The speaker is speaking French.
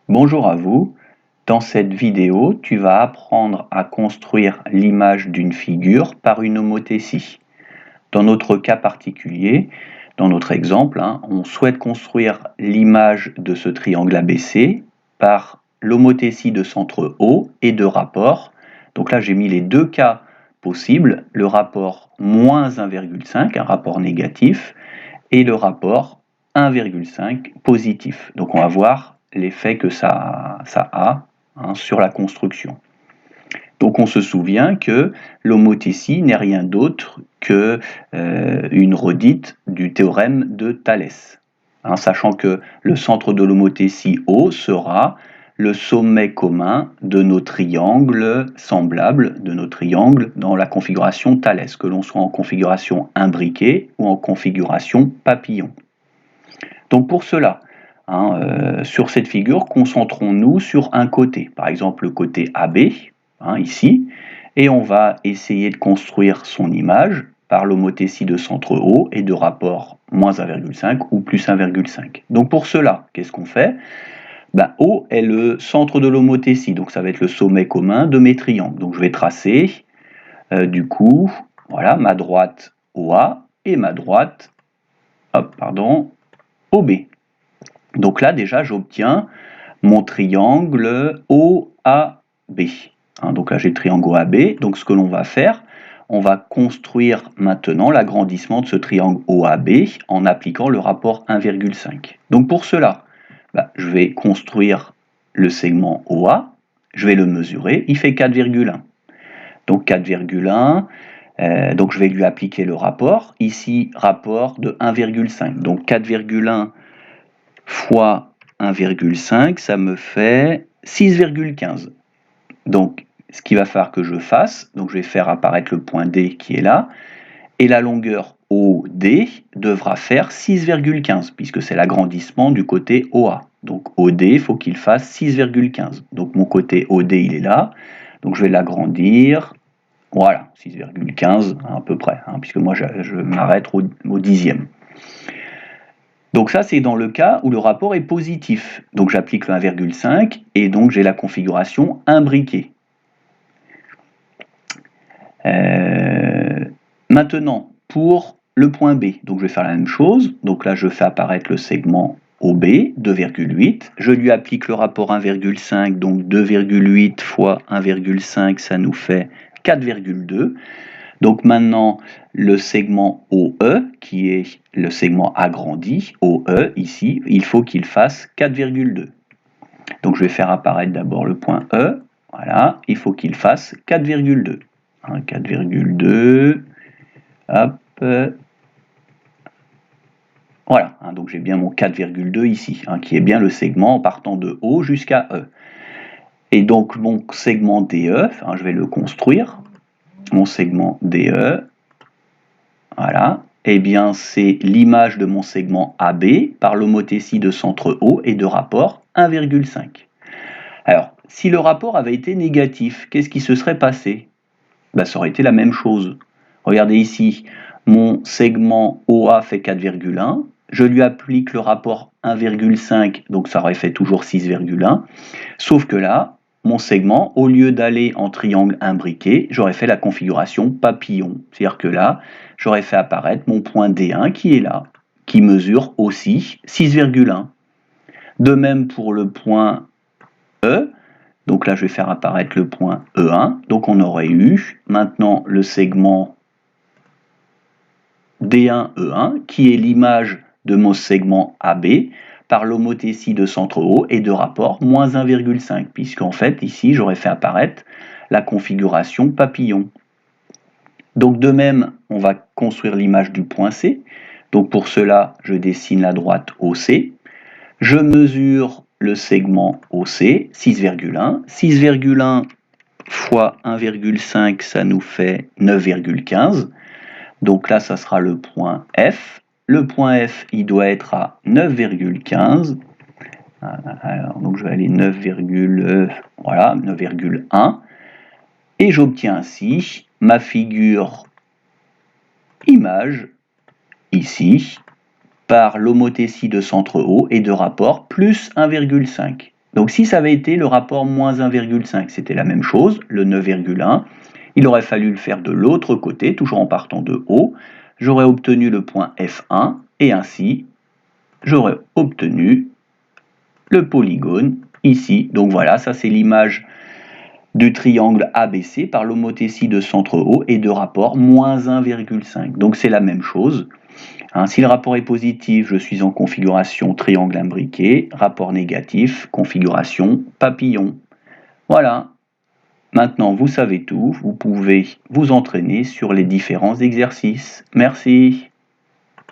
Bonjour à vous. Dans cette vidéo, tu vas apprendre à construire l'image d'une figure par une homothétie. Dans notre cas particulier, dans notre exemple, on souhaite construire l'image de ce triangle ABC par l'homothétie de centre O et de rapport. Donc là, j'ai mis les deux cas possibles, le rapport moins 1,5, un rapport négatif, et le rapport 1,5 positif. Donc on va voir l'effet que ça a sur la construction. Donc on se souvient que l'homothétie n'est rien d'autre que une redite du théorème de Thalès. Sachant que le centre de l'homothétie O sera le sommet commun de nos triangles semblables, de nos triangles dans la configuration Thalès, que l'on soit en configuration imbriquée ou en configuration papillon. Donc pour cela, sur cette figure, concentrons-nous sur un côté, par exemple le côté AB, ici, et on va essayer de construire son image par l'homothétie de centre O et de rapport moins 1,5 ou plus 1,5. Donc pour cela, qu'est-ce qu'on fait? O est le centre de l'homothétie, donc ça va être le sommet commun de mes triangles. Donc je vais tracer, du coup, voilà, ma droite OA et ma droite, OB. Donc là, déjà, j'obtiens mon triangle OAB. Donc là, j'ai le triangle OAB. Donc ce que l'on va faire, on va construire maintenant l'agrandissement de ce triangle OAB en appliquant le rapport 1,5. Donc pour cela, je vais construire le segment OA, je vais le mesurer, il fait 4,1. Donc 4,1, donc je vais lui appliquer le rapport. Ici, rapport de 1,5. Donc 4,1 fois 1,5, ça me fait 6,15. Donc, ce qu'il va falloir que je fasse, donc je vais faire apparaître le point D qui est là, et la longueur OD devra faire 6,15, puisque c'est l'agrandissement du côté OA. Donc OD, il faut qu'il fasse 6,15. Donc mon côté OD, il est là. Donc je vais l'agrandir. Voilà, 6,15 à peu près, puisque moi je m'arrête au dixième. Donc ça, c'est dans le cas où le rapport est positif. Donc j'applique le 1,5 et donc j'ai la configuration imbriquée. Maintenant, pour le point B, donc je vais faire la même chose. Donc là, je fais apparaître le segment OB, 2,8. Je lui applique le rapport 1,5, donc 2,8 fois 1,5, ça nous fait 4,2. Donc maintenant, le segment OE, qui est le segment agrandi, OE ici, il faut qu'il fasse 4,2. Donc je vais faire apparaître d'abord le point E, voilà, il faut qu'il fasse 4,2. 4,2, hop, voilà, donc j'ai bien mon 4,2 ici, qui est bien le segment en partant de O jusqu'à E. Et donc mon segment DE, je vais le construire, mon segment DE, voilà, eh bien c'est l'image de mon segment AB par l'homothétie de centre O et de rapport 1,5. Alors, si le rapport avait été négatif, qu'est-ce qui se serait passé? Ça aurait été la même chose. Regardez ici, mon segment OA fait 4,1, je lui applique le rapport 1,5, donc ça aurait fait toujours 6,1, sauf que là, mon segment, au lieu d'aller en triangle imbriqué, j'aurais fait la configuration papillon. C'est-à-dire que là, j'aurais fait apparaître mon point D1 qui est là, qui mesure aussi 6,1. De même pour le point E, donc là je vais faire apparaître le point E1, donc on aurait eu maintenant le segment D1E1 qui est l'image de mon segment AB par l'homothétie de centre O et de rapport moins 1,5, puisqu'en fait ici j'aurais fait apparaître la configuration papillon. Donc de même, on va construire l'image du point C. Donc pour cela, je dessine la droite OC. Je mesure le segment OC, 6,1. 6,1 fois 1,5, ça nous fait 9,15. Donc là, ça sera le point F. Le point F, il doit être à 9,15. Alors, donc je vais aller 9,1. Et j'obtiens ainsi ma figure image, ici, par l'homothétie de centre O et de rapport plus 1,5. Donc si ça avait été le rapport moins 1,5, c'était la même chose, le 9,1. Il aurait fallu le faire de l'autre côté, toujours en partant de haut. J'aurais obtenu le point F1 et ainsi j'aurais obtenu le polygone ici. Donc voilà, ça c'est l'image du triangle ABC par l'homothétie de centre haut et de rapport moins 1,5. Donc c'est la même chose. Si le rapport est positif, je suis en configuration triangle imbriqué. Rapport négatif, configuration papillon. Voilà. Maintenant, vous savez tout. Vous pouvez vous entraîner sur les différents exercices. Merci.